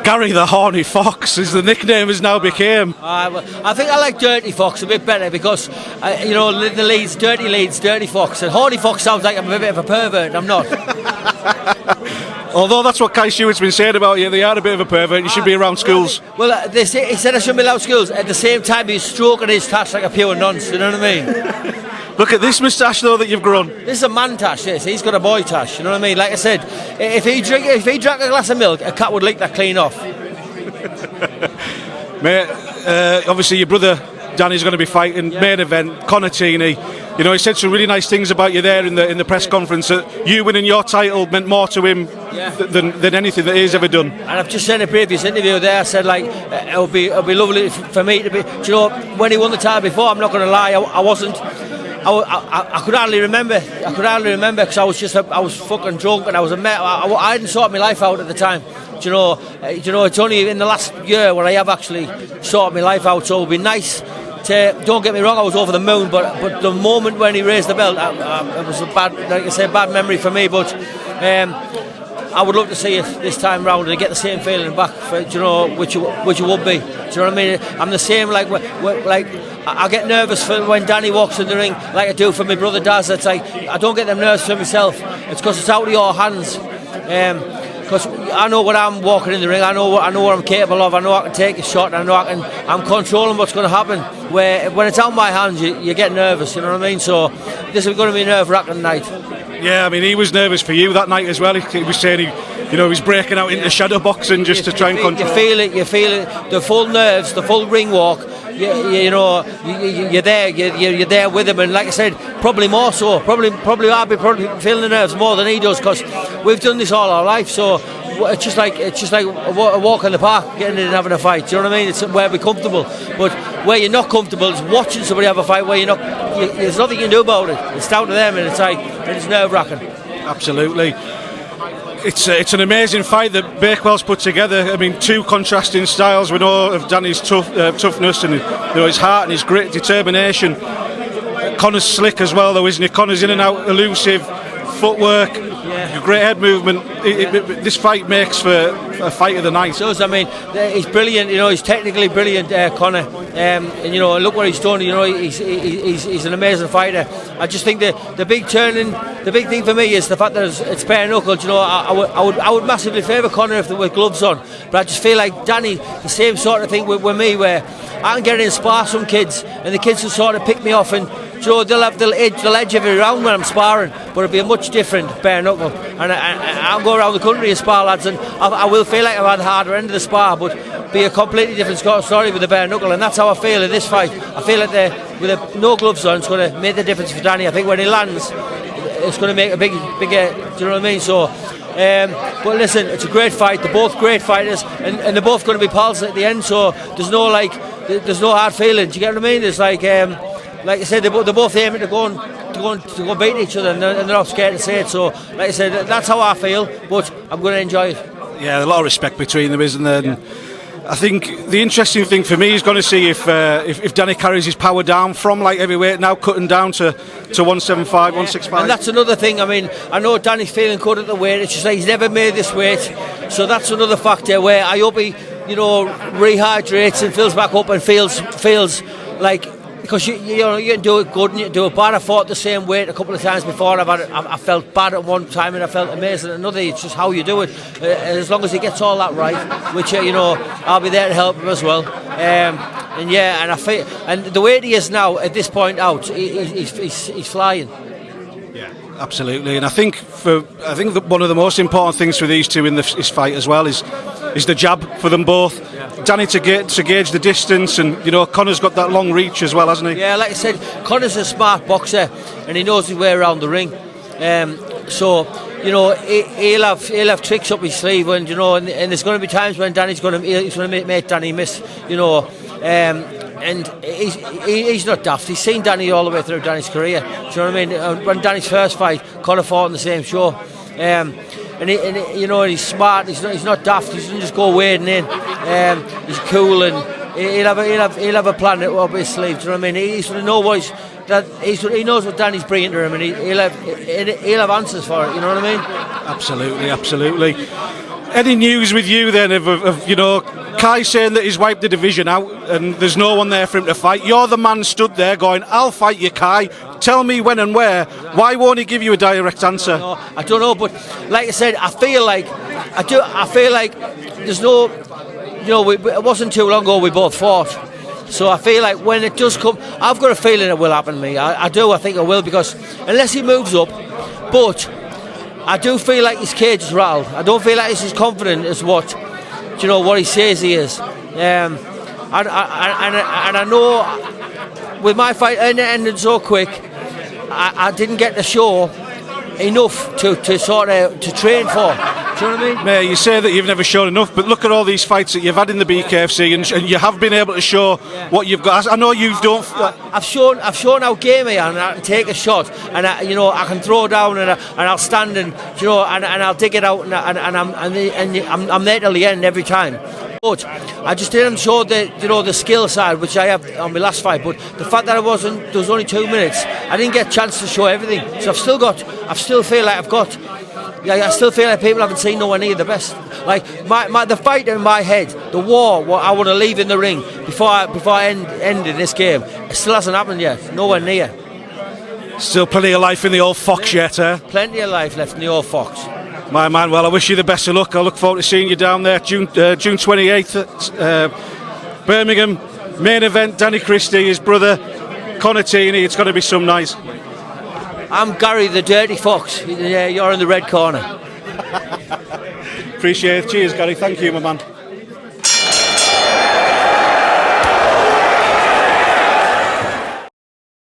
Gary the Horny Fox, as the nickname has now became. I think I like Dirty Fox a bit better because, the Leeds, Dirty Fox. And Horny Fox sounds like I'm a bit of a pervert, I'm not. Although that's what Kai Stewart's been saying about you, they are a bit of a pervert, you should be around schools. Well, he said I shouldn't be around schools. At the same time, he's stroking his tash like a pure nonce, you know what I mean? Look at this moustache though that you've grown. This is a man tash, this. He's got a boy tash, you know what I mean? Like I said, if he drank a glass of milk, a cat would lick that clean off. Mate, obviously your brother Danny's going to be fighting main event, Conor Tierney. He said some really nice things about you there in the press conference, that you winning your title meant more to him than anything that he's ever done. And I've just said in a previous interview there, I said it would be lovely for me to be. Do you know, when he won the title before, I'm not going to lie, I wasn't. I could hardly remember. Because I was fucking drunk and I was I hadn't sorted my life out at the time. Do you know, it's only in the last year where I have actually sorted my life out. So it would be nice. Don't get me wrong, I was over the moon, but the moment when he raised the belt, it was a bad memory for me. But I would love to see it this time round and get the same feeling back, which you would be. Do you know what I mean? I'm the same. Like I get nervous for when Danny walks in the ring, like I do for my brother Daz. It's like I don't get them nerves for myself. It's because it's out of your hands. Because I know what I'm walking in the ring, I know what I'm capable of, I know I can take a shot, and I'm controlling what's going to happen. Where when it's out of my hands, you get nervous, you know what I mean? So this is going to be a nerve-wracking night. Yeah, I mean, he was nervous for you that night as well. He was saying he was breaking out into shadow boxing just to try and control. You feel it, the full nerves, the full ring walk. You're there with him, and like I said, probably more so. Probably I'll be feeling the nerves more than he does, because we've done this all our life. So it's just like a walk in the park, getting in and having a fight. Do you know what I mean? It's where we're comfortable, but where you're not comfortable is watching somebody have a fight where there's nothing you can do about it. It's down to them, and it's nerve-wracking. Absolutely. It's an amazing fight that Bakewell's put together. I mean, two contrasting styles. We know of Danny's toughness and his heart and his grit, determination. Conor's slick as well, though, isn't he? Conor's in and out, elusive, footwork, great head movement. This fight makes for a fight of the night. So, I mean, he's brilliant. He's technically brilliant, Conor. And look what he's done. He's an amazing fighter. I just think the big thing for me is the fact that it's bare knuckles. I would massively favour Conor if there were gloves on, but I just feel like Danny, the same sort of thing with me, where I can get in and spar some kids, and the kids will sort of pick me off, and they'll edge every round when I'm sparring, but it'll be a much different bare knuckle. And I'll go around the country and spar lads, and I will feel like I've had the harder end of the spar, but be a completely different story with the bare knuckle, and that's how I feel in this fight. I feel like with no gloves on, it's going to make the difference for Danny. I think when he lands, it's going to make a bigger, do you know what I mean? So, but listen, it's a great fight. They're both great fighters, and they're both going to be pals at the end. So there's no hard feelings. Do you get what I mean? It's like I said, they're both aiming to go beat each other, and they're not scared to say it. So, like I said, that's how I feel. But I'm going to enjoy it. Yeah, a lot of respect between them, isn't there? And I think the interesting thing for me is going to see if Danny carries his power down from light heavyweight, now cutting down to 175, 165. And that's another thing. I mean, I know Danny's feeling good at the weight. It's just like he's never made this weight, so that's another factor where I hope he, rehydrates and fills back up and feels like. Because you can do it good and you can do it bad. I fought the same weight a couple of times before. I felt bad at one time and I felt amazing at another. It's just how you do it. As long as he gets all that right, which I'll be there to help him as well. And I feel, and the way he is now at this point out, he's flying. Yeah, absolutely. And I think that one of the most important things for these two in this fight as well is the jab for them both. Yeah. Danny to gauge the distance, and Conor's got that long reach as well, hasn't he? Yeah, like I said, Conor's a smart boxer and he knows his way around the ring. So he'll have tricks up his sleeve, and and there's going to be times when he's going to make Danny miss. And he's not daft. He's seen Danny all the way through Danny's career. Do you know what I mean? When Danny's first fight, Conor fought on the same show. And he's smart. He's not daft. He doesn't just go wading in. He's cool, and he'll have a plan up his sleeve. Do you know what I mean? He's going to know he knows what Danny's bringing to him, and he'll have answers for it. You know what I mean? Absolutely. Any news with you then of Kai saying that he's wiped the division out and there's no one there for him to fight? You're the man stood there going, I'll fight you, Kai. Tell me when and where. Why won't he give you a direct answer? No, I don't know, but like I said, I feel like there's no, it wasn't too long ago we both fought. So I feel like when it does come, I've got a feeling it will happen to me. I do. I think it will, because unless he moves up, but I do feel like his cage is rattled. I don't feel like he's as confident as what he says he is. And I know with my fight ending so quick, I didn't get to show enough to train for. Do you know what I mean? Mate, you say that you've never shown enough, but look at all these fights that you've had in the BKFC, and you have been able to show what you've got. I know you've done. I've shown how game I am, and I can take a shot, and I can throw down, and I'll stand, and I'll dig it out, and I'm there till the end every time. But I just didn't show the skill side, which I have on my last fight. But the fact that there was only 2 minutes, I didn't get a chance to show everything. So I still feel like people haven't seen nowhere near the best. Like the fight in my head, the war, what I want to leave in the ring before I end in this game, it still hasn't happened yet. Nowhere near. Still plenty of life in the old Fox yet, eh? Plenty of life left in the old Fox. My man, well, I wish you the best of luck. I look forward to seeing you down there June 28th at Birmingham. Main event, Danny Christie, his brother, Conor Tierney. It's going to be some night. I'm Gary the Dirty Fox. Yeah, you're in the red corner. Appreciate it. Cheers, Gary. Thank you, my man.